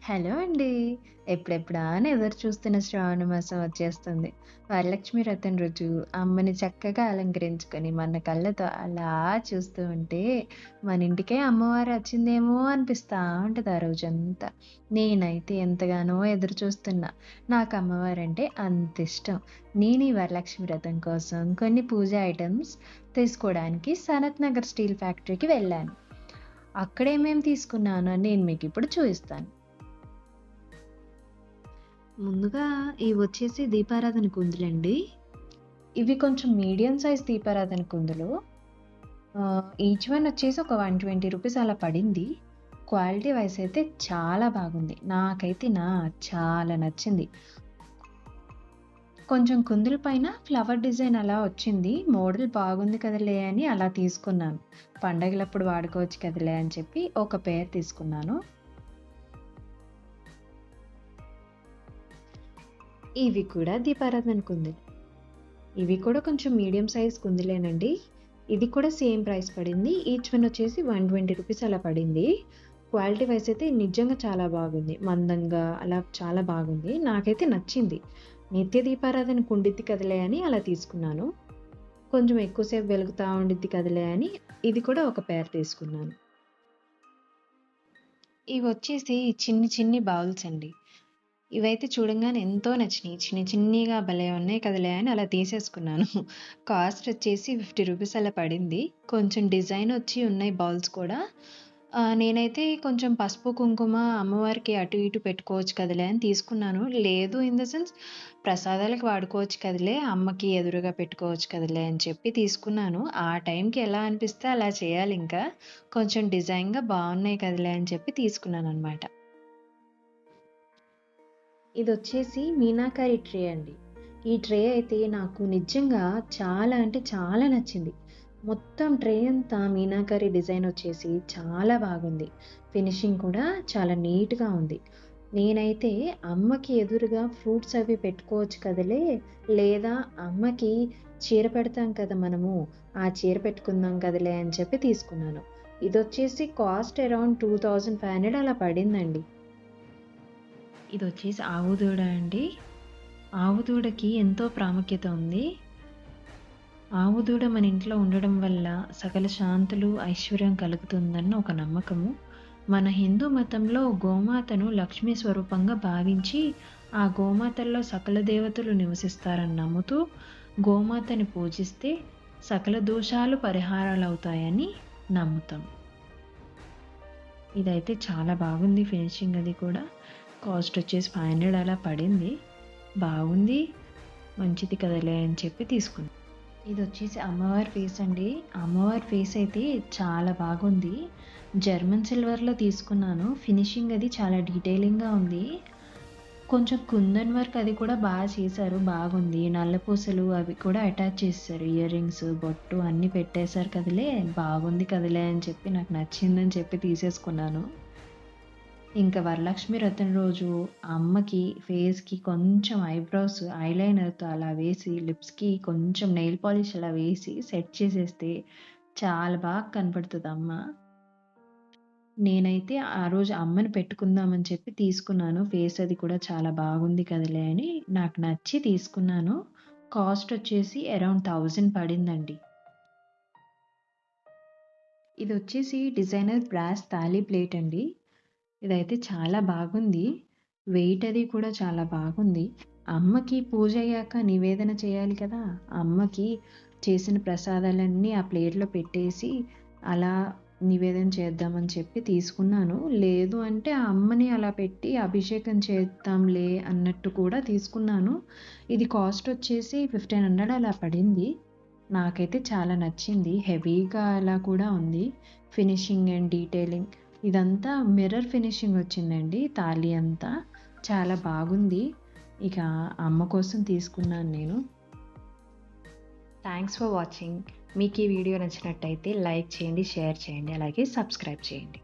Hello అండి. ఎప్పుడెప్పుడా అని ఎదురు చూస్తున్న శ్రావణ మాసం వచ్చేస్తుంది. వరలక్ష్మి వ్రతం రోజు అమ్మని చక్కగా అలంకరించుకొని మన కళ్ళతో అలా చూస్తూ ఉంటే మన ఇంటికే అమ్మవారు వచ్చిందేమో అనిపిస్తా ఉంటది ఆ రోజంతా. నేనైతే ఎంతగానో ఎదురు చూస్తున్నా. నాకు అమ్మవారంటే అంత ఇష్టం. నేను ఈ వరలక్ష్మి వ్రతం కోసం కొన్ని పూజా ఐటెమ్స్ తీసుకోవడానికి సనత్ నగర్ స్టీల్ ఫ్యాక్టరీకి వెళ్ళాను. అక్కడేమేం తీసుకున్నానో నేను మీకిప్పుడు చూయిస్తాను. ముందుగా ఇవొచ్చేసి దీపారాధన కుందులండి. ఇవి కొంచెం మీడియం సైజ్ దీపారాధన కుందులు. ఈచ్ వన్ వచ్చేసి ఒక ₹120 అలా పడింది. క్వాలిటీ వైస్ అయితే చాలా బాగుంది. నాకైతే చాలా నచ్చింది. కొంచెం కుందుల పైన ఫ్లవర్ డిజైన్ అలా వచ్చింది. మోడల్ బాగుంది కదలే అని అలా తీసుకున్నాను. పండగలప్పుడు వాడుకోవచ్చు కదలే అని చెప్పి ఒక పెయిర్ తీసుకున్నాను. ఇవి కూడా దీపారాధన కుందులు. ఇవి కూడా కొంచెం మీడియం సైజ్ కుందులేనండి. ఇది కూడా సేమ్ ప్రైస్ పడింది. ఈచ్ వన్ వచ్చేసి ₹120 అలా పడింది. క్వాలిటీ వైస్ అయితే నిజంగా చాలా బాగుంది. మందంగా అలా చాలా బాగుంది. నాకైతే నచ్చింది. నిత్య దీపారాధన ఉండిద్ది కదలే అని అలా తీసుకున్నాను. కొంచెం ఎక్కువ సేపు వెలుగుతా ఉండిద్ది కదలే అని ఇది కూడా ఒక పెయిర్ తీసుకున్నాను. ఇవొచ్చేసి చిన్ని చిన్ని బౌల్స్ అండి. ఇవైతే చూడంగానే ఎంతో నచ్చినియి. చిన్ని చిన్నిగా భలే ఉన్నాయి కదలే అని అలా తీసేసుకున్నాను. కాస్ట్ వచ్చేసి ₹50 అలా పడింది. కొంచెం డిజైన్ వచ్చి ఉన్నాయి బౌల్స్ కూడా. నేనైతే కొంచెం పసుపు, కుంకుమ అమ్మవారికి అటు ఇటు పెట్టుకోవచ్చు కదలే అని తీసుకున్నాను. లేదు ఇన్ ద సెన్స్ ప్రసాదాలకు వాడుకోవచ్చు కదలే, అమ్మకి ఎదురుగా పెట్టుకోవచ్చు కదలే అని చెప్పి తీసుకున్నాను. ఆ టైంకి ఎలా అనిపిస్తే అలా చేయాలింకా. కొంచెం డిజైన్‌గా బావున్నాయి కదలే అని చెప్పి తీసుకున్నాననమాట. ఇదొచ్చేసి మీనాకరి ట్రే అండి. ఈ ట్రే అయితే నాకు నిజంగా చాలా అంటే చాలా నచ్చింది. మొత్తం ట్రే అంతా మీనాకరి డిజైన్ వచ్చేసి చాలా బాగుంది. ఫినిషింగ్ కూడా చాలా నీట్‌గా ఉంది. నేనైతే అమ్మకి ఎదురుగా ఫ్రూట్స్ అవి పెట్టుకోవచ్చు కదలే! లేదా అమ్మకి చీర పెడతాం కదా మనము, ఆ చీర పెట్టుకుందాం కదలే అని చెప్పి తీసుకున్నాను. ఇదొచ్చేసి కాస్ట్ అరౌండ్ 2500 అలా పడిందండి. ఇదొచ్చేసి ఆవు దూడ అండి. ఆవు దూడకి ఎంతో ప్రాముఖ్యత ఉంది. ఆవు దూడ మన ఇంట్లో ఉండడం వల్ల సకల శాంతులు, ఐశ్వర్యం కలుగుతుందన్న ఒక నమ్మకము. మన హిందూ మతంలో గోమాతను లక్ష్మీ స్వరూపంగా భావించి, ఆ గోమాతల్లో సకల దేవతలు నివసిస్తారని నమ్ముతూ, గోమాతని పూజిస్తే సకల దోషాలు పరిహారాలవుతాయని నమ్ముతాం. ఇదైతే చాలా బాగుంది ఫినిషింగ్ అది కూడా. కాస్ట్ వచ్చేసి 500 అలా పడింది. బాగుంది. మంచిది కదలే అని చెప్పి తీసుకున్నా. ఇదొచ్చేసి అమ్మవారి ఫేస్ అండి. అమ్మవారి ఫేస్ అయితే చాలా బాగుంది. జర్మన్ సిల్వర్‌లో తీసుకున్నాను. ఫినిషింగ్ అది చాలా డీటెయిలింగ్‌గా ఉంది. కొంచెం కుందన్ వర్క్ అది కూడా చేశారు. బాగుంది. నల్ల పూసలు అవి కూడా అటాచ్ చేసేశారు. ఇయర్ రింగ్స్, బొట్టు అన్నీ పెట్టేశారు కదలే! బాగుంది కదలే అని చెప్పి నాకు నచ్చిందని చెప్పి తీసేసుకున్నాను. ఇంకా వరలక్ష్మి వ్రతం రోజు అమ్మకి ఫేస్‌కి కొంచెం ఐబ్రోస్ ఐలైనర్‌తో అలా వేసి, లిప్స్‌కి కొంచెం నెయిల్ పాలిష్ అలా వేసి సెట్ చేసేస్తే చాలా బాగా కనపడుతది అమ్మ. నేనైతే ఆ రోజు అమ్మని పెట్టుకుందామని చెప్పి తీసుకున్నాను. ఫేస్ అది కూడా చాలా బాగుంది కదలే అని నాకు నచ్చి తీసుకున్నాను. కాస్ట్ వచ్చేసి అరౌండ్ 1000 పడిందండి. ఇదొచ్చేసి డిజైనర్ బ్రాస్ తాళి ప్లేట్ అండి. ఇదైతే చాలా బాగుంది. వెయిట్ అది కూడా చాలా బాగుంది. అమ్మకి పూజ అయ్యాక నివేదన చేయాలి కదా! అమ్మకి చేసిన ప్రసాదాలన్నీ ఆ ప్లేట్‌లో పెట్టేసి, అలా నివేదన చేద్దామని చెప్పి తీసుకున్నాను. లేదు అంటే ఆ అమ్మని అలా పెట్టి అభిషేకం చేద్దాంలే అన్నట్టు కూడా తీసుకున్నాను. ఇది కాస్ట్ వచ్చేసి 1500 అలా పడింది. నాకైతే చాలా నచ్చింది. హెవీగా అలా కూడా ఉంది. ఫినిషింగ్ అండ్ డీటెయిలింగ్ ఇదంతా మిర్రర్ ఫినిషింగ్ వచ్చిందండి తాళి అంతా. చాలా బాగుంది. ఇక అమ్మ కోసం తీసుకున్నాను నేను. Thanks for watching. మీకు ఈ వీడియో నచ్చినట్టయితే లైక్ చేయండి, షేర్ చేయండి, అలాగే సబ్స్క్రైబ్ చేయండి.